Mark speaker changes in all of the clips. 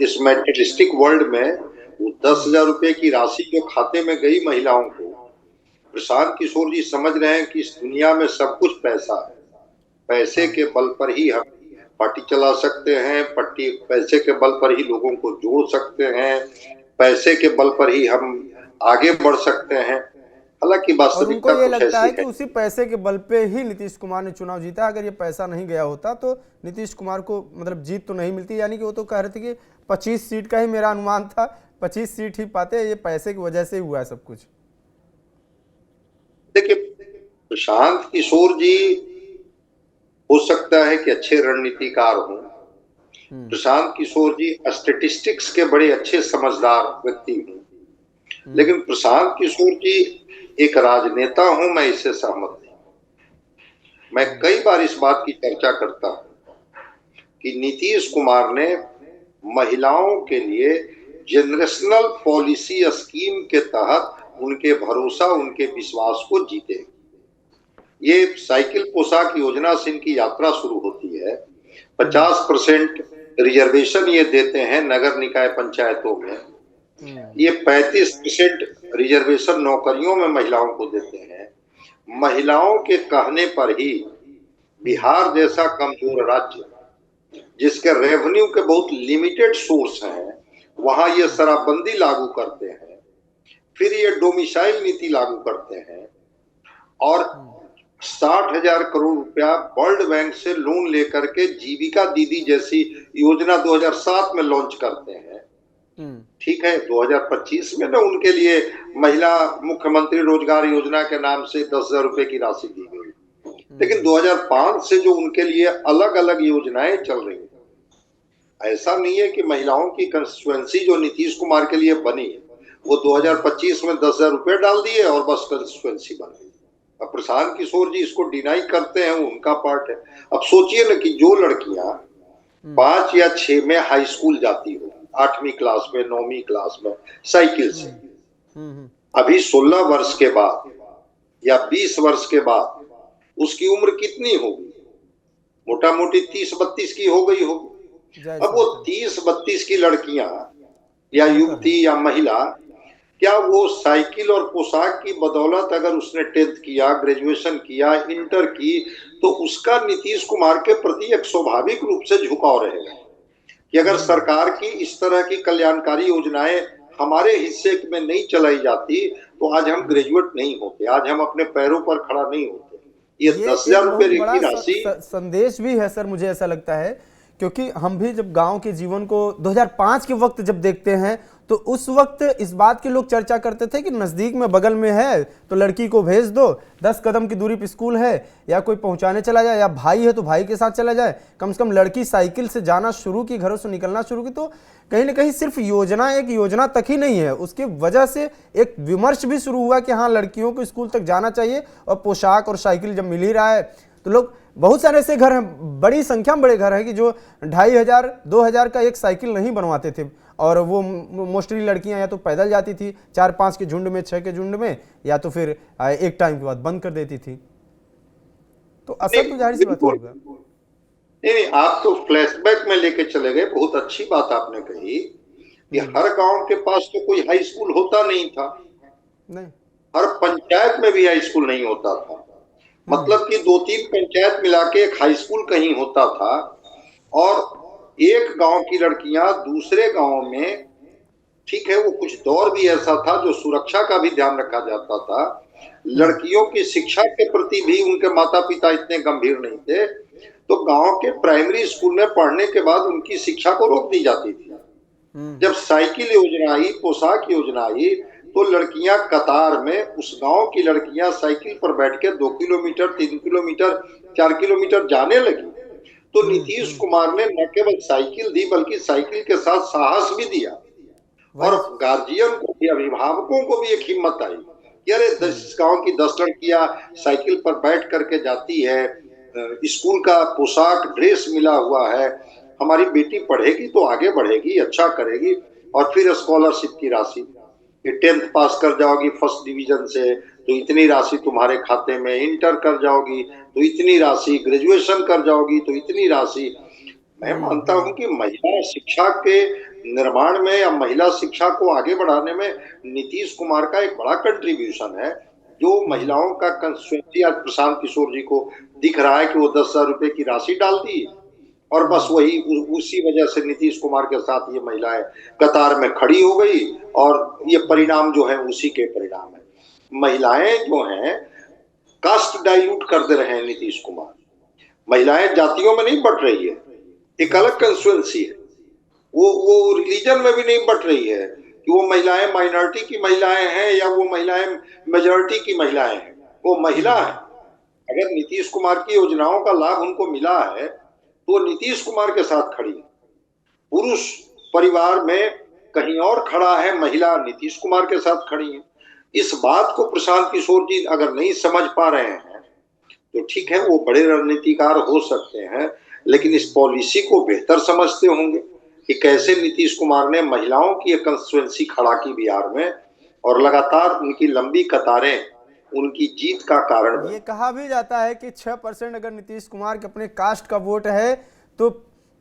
Speaker 1: इस materialistic world में वो 10,000 रुपए की राशि जो खाते में गई महिलाओं को, प्रशांत किशोर जी समझ रहे हैं कि इस दुनिया में सब कुछ पैसा है। पैसे के बल पर ही हम पार्टी चला सकते हैं, पैसे के बल पर ही लोगों को जोड़ सकते हैं, पैसे के बल पर ही हम आगे बढ़ सकते हैं। हालांकि
Speaker 2: और उनको
Speaker 1: वास्तविकता
Speaker 2: ये
Speaker 1: कुछ
Speaker 2: लगता
Speaker 1: ऐसी
Speaker 2: है कि
Speaker 1: है।
Speaker 2: उसी पैसे के बल पे ही नीतीश कुमार ने चुनाव जीता। अगर ये पैसा नहीं गया होता तो नीतीश कुमार को मतलब जीत तो नहीं मिलती। यानी कि वो तो कह रहे थे कि 25 सीट का ही मेरा अनुमान था, 25 सीट ही पाते, ये पैसे की वजह से ही हुआ है सब कुछ।
Speaker 1: देखिए, प्रशांत किशोर जी हो सकता है कि अच्छे रणनीतिकार हों। प्रशांत किशोर जी स्टैटिस्टिक्स के बड़े अच्छे समझदार व्यक्ति हों, लेकिन प्रशांत किशोर जी एक राजनेता हूं, मैं इससे सहमत नहीं। मैं कई बार इस बात की चर्चा करता हूं कि नीतीश कुमार ने महिलाओं के लिए जनरेशनल पॉलिसी स्कीम के तहत उनके भरोसा, उनके विश्वास को जीते। ये साइकिल पोशाक योजना से इनकी यात्रा शुरू होती है। 50% रिजर्वेशन ये देते हैं नगर निकाय पंचायतों में। ये 35% रिजर्वेशन नौकरियों में महिलाओं को देते हैं। महिलाओं के कहने पर ही बिहार जैसा कमजोर राज्य, जिसके रेवेन्यू के बहुत लिमिटेड सोर्स हैं, वहां ये शराबबंदी लागू करते हैं, फिर ये डोमिसाइल नीति लागू करते हैं और 60,000 करोड़ रुपया वर्ल्ड बैंक से लोन लेकर के जीविका दीदी जैसी योजना 2007 में लॉन्च करते हैं। ठीक है, 2025 में ना उनके लिए महिला मुख्यमंत्री रोजगार योजना के नाम से 10,000 रुपए की राशि दी गई, लेकिन 2005 से जो उनके लिए अलग अलग योजनाएं चल रही हैं, ऐसा नहीं है कि महिलाओं की कंस्टिट्यूएंसी जो नीतीश कुमार के लिए बनी वो 2025 में 10,000 रुपए डाल दिए और बस कंस्टिट्यूएंसी बन गई। अब प्रशांत किशोर जी इसको डिनाई करते हैं, उनका पार्ट है। अब सोचिए ना कि जो लड़कियां 5 या 6 में हाई स्कूल जाती हो, 8वीं क्लास में, 9वीं क्लास में साइकिल से, अभी 16 वर्ष के बाद या 20 वर्ष के बाद उसकी उम्र कितनी होगी? मोटा मोटी 30-32 की हो गई होगी। अब वो 30-32 की लड़कियां या युवती या महिला, क्या वो साइकिल और पोशाक की बदौलत अगर उसने 10th किया, ग्रेजुएशन किया, इंटर की, तो उसका नीतीश कुमार के प्रति एक स्वाभाविक रूप से झुकाव रहेगा कि अगर सरकार की इस तरह की कल्याणकारी योजनाएं हमारे हिस्से में नहीं चलाई जाती तो आज हम ग्रेजुएट नहीं होते, आज हम अपने पैरों पर खड़ा नहीं होते। ये 10,000 रुपए की राशि
Speaker 2: संदेश भी है सर, मुझे ऐसा लगता है, क्योंकि हम भी जब गांव के जीवन को 2005 के वक्त जब देखते हैं तो उस वक्त इस बात की लोग चर्चा करते थे कि नज़दीक में बगल में है तो लड़की को भेज दो, 10 कदम की दूरी पर स्कूल है, या कोई पहुंचाने चला जाए, या भाई है तो भाई के साथ चला जाए। कम से कम लड़की साइकिल से जाना शुरू की, घरों से निकलना शुरू की, तो कहीं ना कहीं सिर्फ योजना एक योजना तक ही नहीं है, उसकी वजह से एक विमर्श भी शुरू हुआ कि हाँ लड़कियों को स्कूल तक जाना चाहिए। और पोशाक और साइकिल जब मिल ही रहा है तो लोग, बहुत सारे ऐसे घर हैं, बड़ी संख्या में बड़े घर हैं कि जो 2,500 2,000 का एक साइकिल नहीं बनवाते थे, और वो मोस्टली लड़कियां या तो पैदल जाती थी 4-5 के झुंड में, 6 के झुंड में, या तो फिर एक टाइम के बाद बंद कर देती थी। तो असर तो जाहिर सी बात होगा।
Speaker 1: नहीं, आप तो फ्लैशबैक में लेके चले गए। बहुत अच्छी बात आपने कही कि हर गांव के पास तो कोई हाई स्कूल होता नहीं था,
Speaker 2: नहीं,
Speaker 1: हर पंचायत में भी हाई स्कूल नहीं होता था। मतलब कि 2-3 पंचायत मिला के एक हाई स्कूल कहीं होता था, और एक गांव की लड़कियां दूसरे गांव में, ठीक है, वो कुछ दौर भी ऐसा था जो सुरक्षा का भी ध्यान रखा जाता था, लड़कियों की शिक्षा के प्रति भी उनके माता पिता इतने गंभीर नहीं थे, तो गांव के प्राइमरी स्कूल में पढ़ने के बाद उनकी शिक्षा को रोक दी जाती थी। जब साइकिल योजना आई, पोशाक योजना आई, तो लड़कियां कतार में, उस गांव की लड़कियां साइकिल पर बैठ के 2 किलोमीटर, 3 किलोमीटर, 4 किलोमीटर जाने लगी। तो नीतीश कुमार ने न केवल साइकिल दी बल्कि साइकिल के साथ साहस भी दिया, और गार्जियन को भी, अभिभावकों को भी एक हिम्मत आई कि अरे 10 गांव की 10 लड़कियां साइकिल पर बैठ करके जाती है, स्कूल का पोशाक ड्रेस मिला हुआ है, हमारी बेटी पढ़ेगी तो आगे बढ़ेगी, अच्छा करेगी। और फिर स्कॉलरशिप की राशि, 10th पास कर जाओगी फर्स्ट डिवीजन से तो इतनी राशि तुम्हारे खाते में, इंटर कर जाओगी तो इतनी राशि, ग्रेजुएशन कर जाओगी तो इतनी राशि। मैं मानता हूं कि महिला शिक्षा के निर्माण में या महिला शिक्षा को आगे बढ़ाने में नीतीश कुमार का एक बड़ा कंट्रीब्यूशन है। जो महिलाओं का कंस्टिट्यूएंसी आज प्रशांत किशोर जी को दिख रहा है कि वो 10,000 रुपए की राशि डाल दी और बस वही उसी वजह से नीतीश कुमार के साथ ये महिलाएं कतार में खड़ी हो गई और ये परिणाम जो है उसी के परिणाम है। महिलाएं जो हैं कास्ट डाइल्यूट कर दे रहे हैं नीतीश कुमार। महिलाएं जातियों में नहीं बट रही है, एक अलग कंस्टिट्यूएंसी है। वो रिलीजन में भी नहीं बट रही है कि वो महिलाएं माइनॉरिटी की महिलाएं हैं या वो महिलाएं मेजॉरिटी की महिलाएं हैं, वो महिला है। अगर नीतीश कुमार की योजनाओं का लाभ उनको मिला है तो नीतीश कुमार के साथ खड़ी है। पुरुष परिवार में कहीं और खड़ा है, महिला नीतीश कुमार के साथ खड़ी है। इस बात को प्रशांत किशोर जी अगर नहीं समझ पा रहे हैं तो ठीक है, वो बड़े रणनीतिकार हो सकते हैं, लेकिन इस पॉलिसी को बेहतर समझते होंगे कि कैसे नीतीश कुमार ने महिलाओं की एक कंस्टिट्यूएंसी खड़ा की बिहार में और लगातार उनकी लंबी कतारें उनकी जीत का कारण बनी।
Speaker 2: ये कहा भी जाता है कि 6% अगर नीतीश कुमार के अपने कास्ट का वोट है तो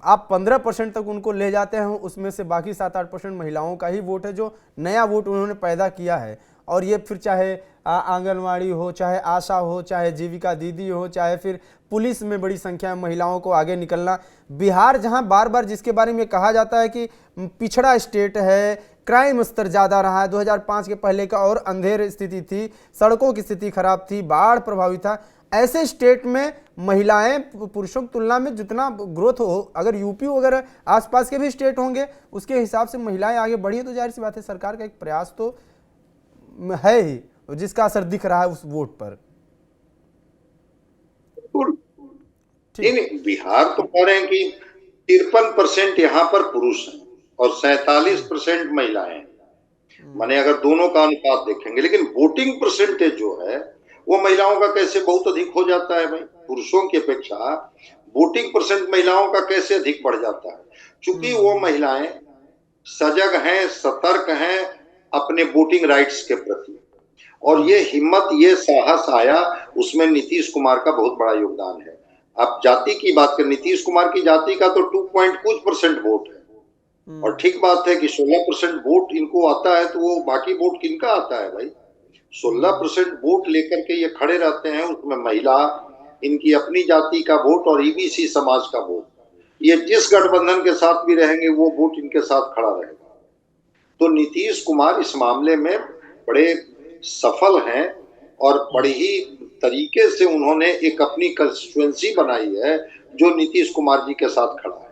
Speaker 2: आप 15% तक उनको ले जाते हैं, उसमें से बाकी 7-8% महिलाओं का ही वोट है जो नया वोट उन्होंने पैदा किया है। और ये फिर चाहे आंगनवाड़ी हो, चाहे आशा हो, चाहे जीविका दीदी हो, चाहे फिर पुलिस में बड़ी संख्या में महिलाओं को आगे निकलना। बिहार जहां बार बार जिसके बारे में कहा जाता है कि पिछड़ा स्टेट है, क्राइम स्तर ज़्यादा रहा है, 2005 के पहले का और अंधेर स्थिति थी, सड़कों की स्थिति खराब थी, बाढ़ प्रभावित था, ऐसे स्टेट में महिलाएं पुरुषों की तुलना में जितना ग्रोथ हो, अगर यूपी वगैरह आसपास के भी स्टेट होंगे उसके हिसाब से महिलाएं आगे बढ़ी है, तो जाहिर सी बात है सरकार का एक प्रयास तो है ही जिसका असर दिख रहा है उस वोट पर।
Speaker 1: नहीं, बिहार तो कह रहे हैं कि 53% यहाँ पर पुरुष हैं और 47% महिलाएं हैं। माने अगर दोनों का अनुपात देखेंगे, लेकिन वोटिंग परसेंटेज जो है वो महिलाओं का कैसे बहुत अधिक हो जाता है भाई? पुरुषों की अपेक्षा वोटिंग परसेंट महिलाओं का कैसे अधिक बढ़ जाता है? क्योंकि वो महिलाएं सजग हैं, सतर्क हैं अपने वोटिंग राइट्स के प्रति, और ये हिम्मत, ये साहस आया, उसमें नीतीश कुमार का बहुत बड़ा योगदान है। आप जाति की बात करें, नीतीश कुमार की जाति का तो 2.कुछ% वोट है, और ठीक बात है कि 16% वोट इनको आता है, तो वो बाकी वोट किनका आता है भाई? 16% वोट लेकर के ये खड़े रहते हैं, उसमें महिला, इनकी अपनी जाति का वोट और ईबीसी समाज का वोट, ये जिस गठबंधन के साथ भी रहेंगे वो वोट इनके साथ खड़ा रहेगा। तो नीतीश कुमार इस मामले में बड़े सफल हैं और बड़े ही तरीके से उन्होंने एक अपनी कंस्टिट्यूएंसी बनाई है जो नीतीश कुमार जी के साथ खड़ा है।